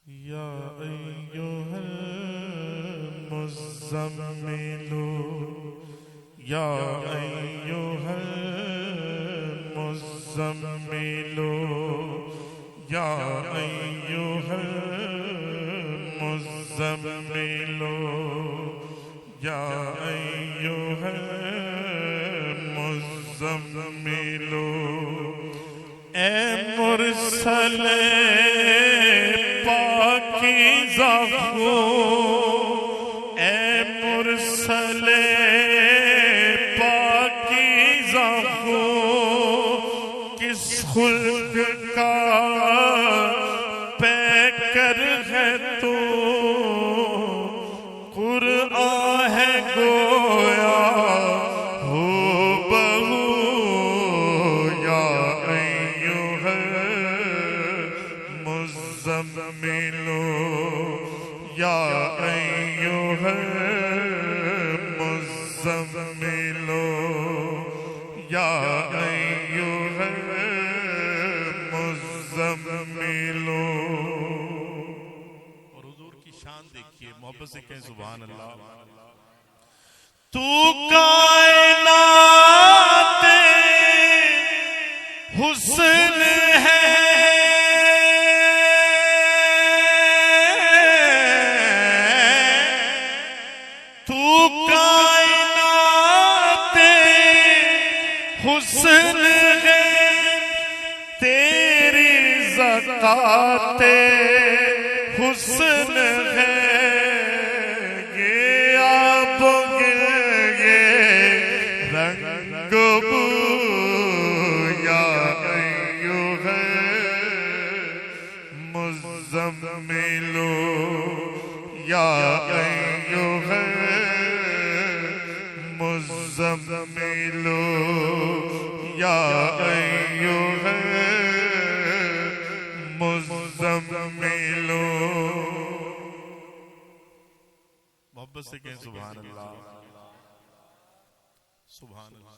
या अय्युहल मुज़्ज़म्मिलु या अय्युहल मुज़्ज़म्मिलु या अय्युहल मुज़्ज़म्मिलु या अय्युहल मुज़्ज़म्मिलु ए मुरसले पाकीज़ा हो ए मुरसले पाकीज़ा हो किस खुल्क का पैकर है तो कुरआन है गोया हो बहू या अय्युहल मुज़्ज़म्मिलु या अय्युहल मुज़्ज़म्मिलु या अय्युहल मुज़्ज़म्मिलु। और हुजूर की शान देखिए, मोहब्बत से कहें सुभान अल्लाह। तू कायनात हुस्न है तू कायनात हुस्न है तेरी ज़काते हुस्न है ये आब ये रंग बू या अय्युहल मुज़्ज़म्मिलु या अय्युहल मुज़्ज़म्मिलु या अय्युहल मुज़्ज़म्मिलु। मोहब्बत से कहें सुभान अल्लाह, सुभान अल्लाह।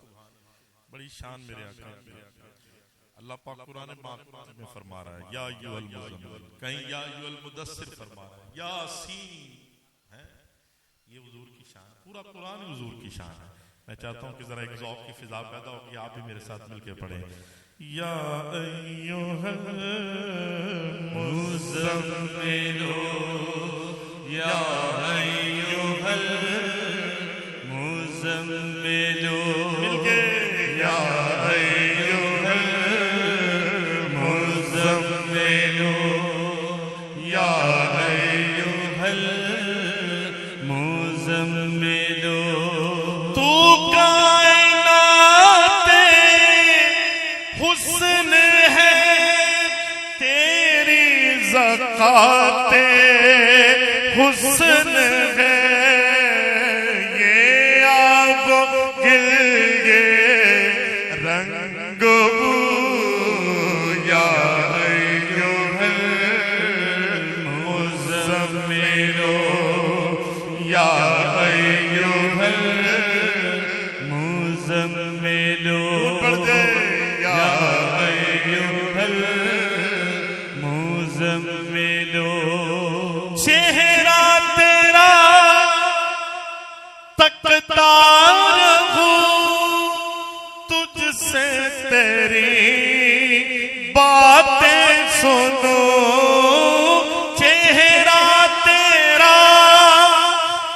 बड़ी शान मेरे आका। अल्लाह पाक कुरान पाक में फरमा रहा है या अय्युहल मुज़्ज़म्मिल, कहीं या अय्युहल मुदस्सिर फरमा रहा है, यासीन है। ये हुजूर की शान, पूरा कुरान हुजूर की शान है। मैं चाहता हूं कि जरा एक ज़ौक़ की फिजा पैदा हो कि आप भी मेरे साथ मिलकर पढ़ें या अय्युहल मुज़्ज़म्मिलु या अय्युहल मुज़्ज़म्मिलु मिलके या अय्युहल मुज़्ज़म्मिलु या अय्युहल मुज़्ज़म्मिलु। तू कायनात हुस्न है तेरी ज़काते हुस्न है ये आब गिल ये रंग बू या अय्युहल मुज़्ज़म्मिलु या अय्युहल मुज़्ज़म्मिलु या अय्युहल मुज़्ज़म्मिलु। चेहरा तेरा तकता रहूं तुझसे तेरी बातें सुनो चेहरा तेरा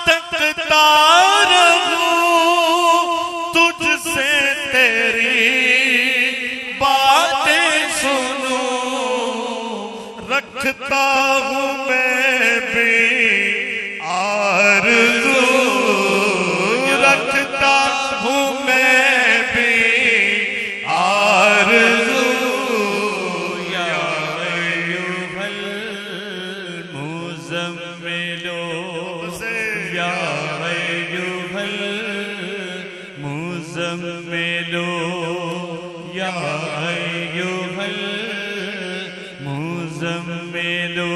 तकता रहूं तुझसे तेरी बातें सुनो रखता हूँ मैं भी आरज़ू रखता हूँ मैं भी आरज़ू या अय्युहल मुज़्ज़म्मिलु या अय्युहल मुज़्ज़म्मिलु या अय्युहल मुज़्ज़म्मिलु।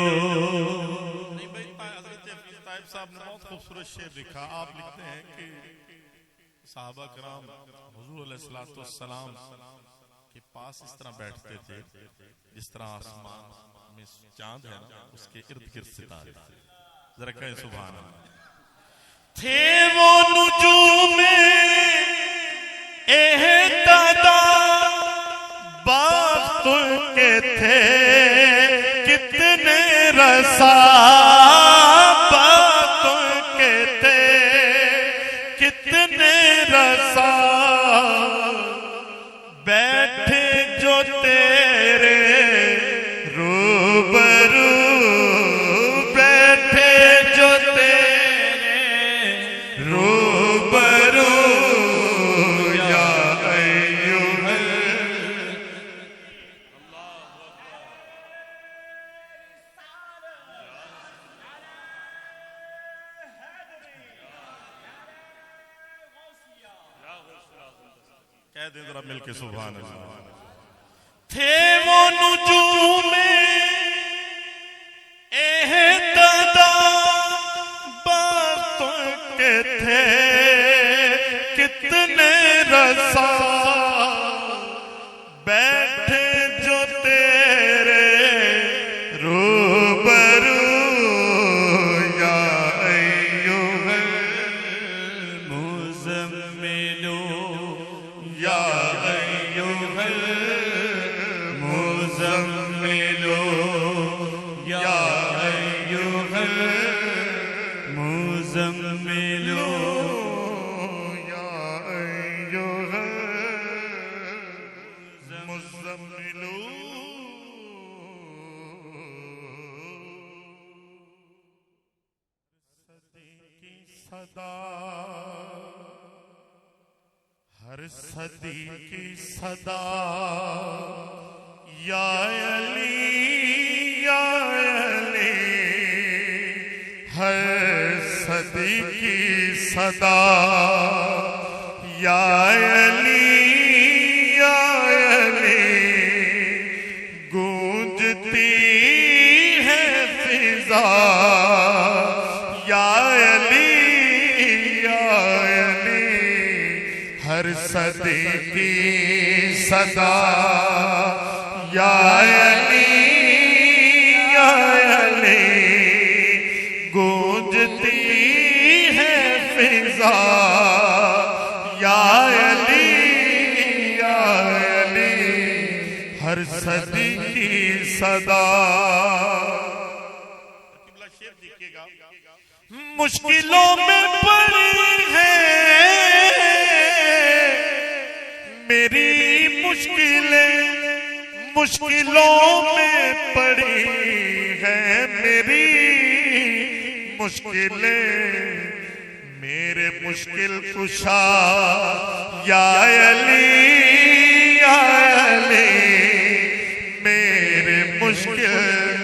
साहब ने बहुत खूबसूरत शेर लिखा। आप लिखते हैं कि सहाबा कराम हुजूर अलैहिस्सलाम के पास इस तरह बैठते थे जिस तरह आसमान में चांद है ना, उसके इर्द गिर्द सितारे। जरा कहें सुभान अल्लाह। थे वो नुजूमे एहतदा बाग के थे कितने रसा, बाग के थे कितने रसा, बैठे जो तेरे रूबरू, बैठे जो तेरे रूबरू, या अय्युहल। कह दे जरा मिलके सुभान अल्लाह। थे वो नुजूमे एहतदा बातों के थे कितने रसा, बैठे जो तेरे रूबरू, या अय्युहल मुज़म्मिलू, या अय्युहल मुज़म्मिलू, या अय्युहल मुज़म्मिलू, या अय्युहल मुज़म्मिलू। सदी की सदा, हर सदी की सदा, या अली, या अली, हर सदी की सदा, या अली, या अली, गूंजती है फिजा, या अली, या अली, हर सदी की सदा, या अली, या अली, गूंजती है फिजा, या अली, या अली, हर सदी की सदा। शेर देखिएगा। मुश्किलों में पड़ी है मेरी मुश्किलें, मुश्किलों में पड़ी है मेरी मुश्किलें, मेरे मुश्किल कुशा, या अली, या अली, मेरे मुश्किल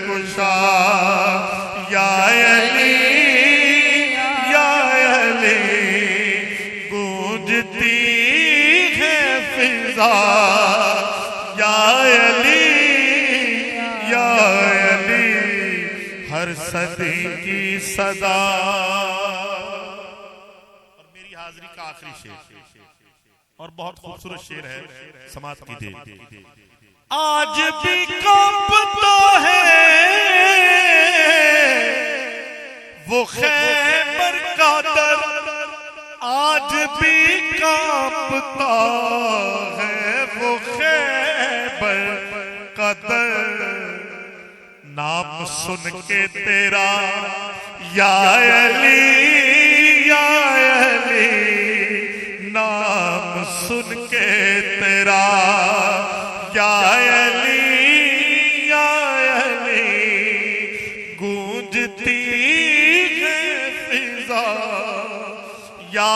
कुशा, या अली, या अली, गूंजती है फिजा, या अली, या अली, हर सदी की सदा। और मेरी हाजिरी का आखिरी शेर, और बहुत खूबसूरत शेर है, समात कीजिए। आज भी कांपता है वो खैबर का दर, आज भी कांपता है वो खैबर का दर, नाम सुन के तेरा, या अली, या अली, नाम सुन के तेरा, या अली, या अली, गूंजती है फिजा, या